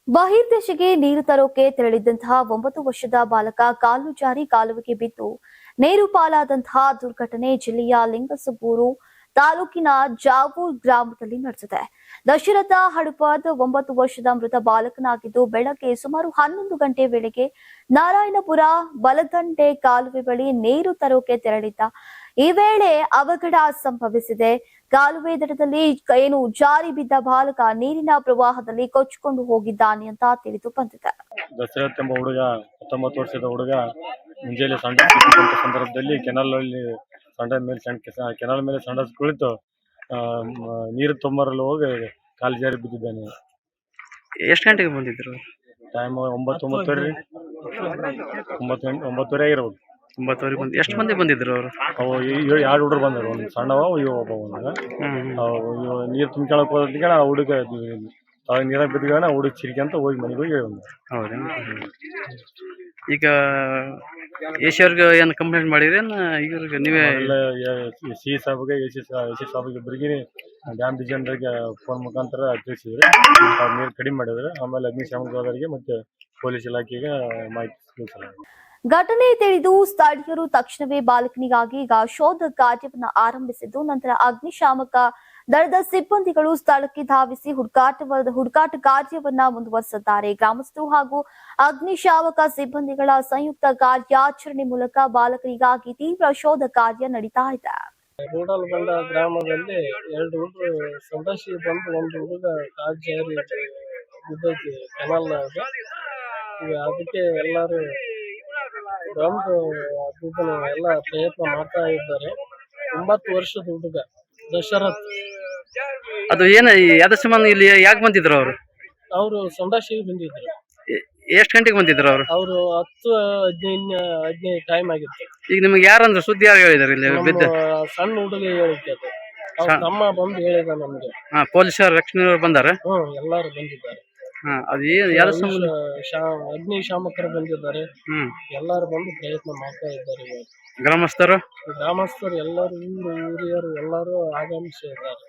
ಬಹಿರ್ದೇಶಕ್ಕೆ ನೀರು ತರೋಕೆ ತೆರಳಿದ್ದಂತಹ 9 ವರ್ಷದ ಬಾಲಕ ಕಾಲು ಜಾರಿ ಕಾಲುವೆಗೆ ಬಿದ್ದು ನೀರು ಪಾಲಾದಂತಹ ದುರ್ಘಟನೆ ಜಿಲ್ಲೆಯ ಲಿಂಗಸಗೂರು ತಾಲೂಕಿನ ಜಾವೂರ್ ಗ್ರಾಮದಲ್ಲಿ ನಡೆದಿದೆ. ದಶರಥ ಹಡಪದ್ 9 ವರ್ಷದ ಮೃತ ಬಾಲಕನಾಗಿದ್ದು ಬೆಳಗ್ಗೆ ಸುಮಾರು 11 ಗಂಟೆ ವೇಳೆಗೆ ನಾರಾಯಣಪುರ ಬಲದಂಡೆ ಕಾಲುವೆ ಬಳಿ ನೀರು ತರೋಕೆ ತೆರಳಿದ್ದ. ಈ ವೇಳೆ ಅವಘಡ ಸಂಭವಿಸಿದೆ. ಕಾಲುವೆ ದಡದಲ್ಲಿ ಜಾರಿ ಬಿದ್ದ ಬಾಲಕ ನೀರಿನ ಪ್ರವಾಹದಲ್ಲಿ ಕೊಚ್ಚಿಕೊಂಡು ಹೋಗಿದ್ದಾನೆ ಅಂತ ತಿಳಿದು ಬಂದಿದೆ. ದಶರಥ ಎಂಬ ಹುಡುಗ 19 ವರ್ಷದ ಹುಡುಗ ಮುಂಜಾನೆ ಸಂದರ್ಭದಲ್ಲಿ ಕೆನಾಲ್ ಮೇಲೆ ಸಣ್ಣ ಕುಳಿತು ನೀರು ತುಂಬರಲು ಹೋಗಿ ಕಾಲು ಜಾರಿ ಬಿದ್ದಿದ್ದಾನೆ. ಎಷ್ಟು ಗಂಟೆಗೆ ಬಂದಿದ್ರು? ಟೈಮ್ 9:30 ಆಗಿರ್ಬೋದು. 9:30 ಬಂದು ಎಷ್ಟು ಮಂದಿ ಬಂದಿದ್ರು ಅವರು? ಎರಡು ಹುಡುಗರು ಬಂದರು, ಒಂದು ಸಣ್ಣವ ಇವ ಒಬ್ಬ. ನೀರು ತುಂಬ್ಕೊಳಕ್ ಹೋದ ಹುಡುಗ ನೀರಾಗ ಬಿದ್ದ ಹುಡುಗ ಚಿರಿಕೆ ಅಂತ ಹೋಗಿ ಮನೆಗೆ ಹೋಗಿ ಬಂದ. ಹೌದಾ? ಈಗ ಏಷ್ಯವ್ರಿಗೆ ಏನು ಕಂಪ್ಲೇಂಟ್ ಮಾಡಿದ್ರೆ ಇವ್ರಿಗೆ ನೀವೇ ಸಿ ಸಾಬ್ಗೆ ಎ ಸಿ ಸಾಬ್ಗೆ ಇಬ್ಬರಿಗೆ ಡ್ಯಾಮ್ ಡಿಸೈನರ್ಗೆ ಫೋನ್ ಮುಖಾಂತರ ತಿಳಿಸಿದ್ರೆ ನೀರು ಕಡಿಮೆ ಮಾಡಿದ್ರೆ. ಆಮೇಲೆ ಅಗ್ನಿಶಾಮಕದವರಿಗೆ ಮತ್ತೆ ಪೊಲೀಸ್ ಇಲಾಖೆಗೆ ಮಾಹಿತಿ ತಿಳಿಸಲಾಗಿದೆ. ಘಟನೆ ತಿಳಿದು ಸ್ಥಳೀಯರು ತಕ್ಷಣವೇ ಬಾಲಕನಿಗಾಗಿ ಈಗ ಶೋಧ ಕಾರ್ಯವನ್ನು ಆರಂಭಿಸಿದ್ದು, ನಂತರ ಅಗ್ನಿಶಾಮಕ ದಳದ ಸಿಬ್ಬಂದಿಗಳು ಸ್ಥಳಕ್ಕೆ ಧಾವಿಸಿ ಹುಡುಕಾಟ ಕಾರ್ಯವನ್ನ ಮುಂದುವರೆಸಿದ್ದಾರೆ. ಗ್ರಾಮಸ್ಥರು ಹಾಗೂ ಅಗ್ನಿಶಾಮಕ ಸಿಬ್ಬಂದಿಗಳ ಸಂಯುಕ್ತ ಕಾರ್ಯಾಚರಣೆ ಮೂಲಕ ಬಾಲಕನಿಗಾಗಿ ತೀವ್ರ ಶೋಧ ಕಾರ್ಯ ನಡೀತಾ ಇದೆ. ರೂಡಲ್ ಬಂಡ ಗ್ರಾಮದಲ್ಲಿ 2 ಹುಡುಗರು ಸದಾಶಿವ ಬಂದು ಒಂದು ಹುಡುಗ ಕಾಲು ಜಾರಿ ಬಿದ್ದೈತಿ ಕೆನಾಲ್. ಅದಕ್ಕೆ ಎಲ್ಲರೂ ಬಂದು ಎಲ್ಲ ಪ್ರಯತ್ನ ಮಾಡ್ತಾ ಇದ್ದಾರೆ. 9 ವರ್ಷದ ಹುಡುಗ ದಶರಥ್. ಅದು ಏನು ಯಾವ್ದು ಸಂಬಂಧ ಇಲ್ಲಿ ಯಾಕೆ ಬಂದಿದ್ರು ಅವರು ಸದಾಶಿವ ಬಂದಿದ್ರು. ಎಷ್ಟು ಗಂಟೆಗೆ ಬಂದಿದ್ರು ಅವರು 10-15 ಟೈಮ್ ಆಗಿತ್ತು. ಈಗ ನಿಮ್ಗೆ ಯಾರಂದ್ರೆ ಸುದ್ದಿ ಯಾರು ಹೇಳಿದಾರೆ? ಇಲ್ಲಿ ಬಿದ್ದ ಸಣ್ಣ ಹುಡುಗ ಹೇಳಿಕೆ ಅದು ತಮ್ಮ ಬಂದು ಹೇಳಿದ ನಮ್ಗೆ. ಪೊಲೀಸರು ರಕ್ಷಣೆ ಬಂದಾರ? ಎಲ್ಲಾರು ಬಂದಿದ್ದಾರೆ. ಅಗ್ನಿಶಾಮಕರು ಬಂದಿದ್ದಾರೆ. ಎಲ್ಲಾರು ಬಂದು ಪ್ರಯತ್ನ ಮಾಡ್ತಾ ಇದ್ದಾರೆ. ಗ್ರಾಮಸ್ಥರು ಎಲ್ಲರೂ ಹಿರಿಯರು ಎಲ್ಲರೂ ಆಗಮಿಸಿದ್ದಾರೆ.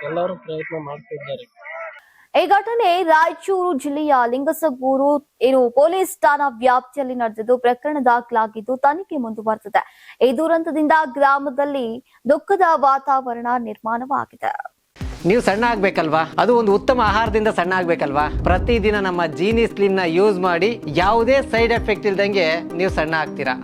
ಎಲ್ಲರೂ ಪ್ರಯತ್ನ ಮಾಡ್ತಾ ಇದ್ದಾರೆ. ಈ ಘಟನೆ ರಾಯಚೂರು ಜಿಲ್ಲೆಯ ಲಿಂಗಸಗೂರು ಪೊಲೀಸ್ ಠಾಣಾ ವ್ಯಾಪ್ತಿಯಲ್ಲಿ ನಡೆದಿದ್ದು ಪ್ರಕರಣ ದಾಖಲಾಗಿದ್ದು ತನಿಖೆ ಮುಂದುವರೆದಿದೆ. ಈ ದುರಂತದಿಂದ ಗ್ರಾಮದಲ್ಲಿ ದುಃಖದ ವಾತಾವರಣ ನಿರ್ಮಾಣವಾಗಿದೆ. ನೀವು ಸಣ್ಣ ಆಗ್ಬೇಕಲ್ವಾ? ಅದು ಒಂದು ಉತ್ತಮ ಆಹಾರದಿಂದ ಸಣ್ಣ ಆಗ್ಬೇಕಲ್ವಾ? ಪ್ರತಿದಿನ ನಮ್ಮ ಜೀನಿ ಸ್ಲಿಮ್ ನ ಯೂಸ್ ಮಾಡಿ ಯಾವುದೇ ಸೈಡ್ ಎಫೆಕ್ಟ್ ಇಲ್ದಂಗೆ ನೀವು ಸಣ್ಣ ಆಗ್ತೀರಾ.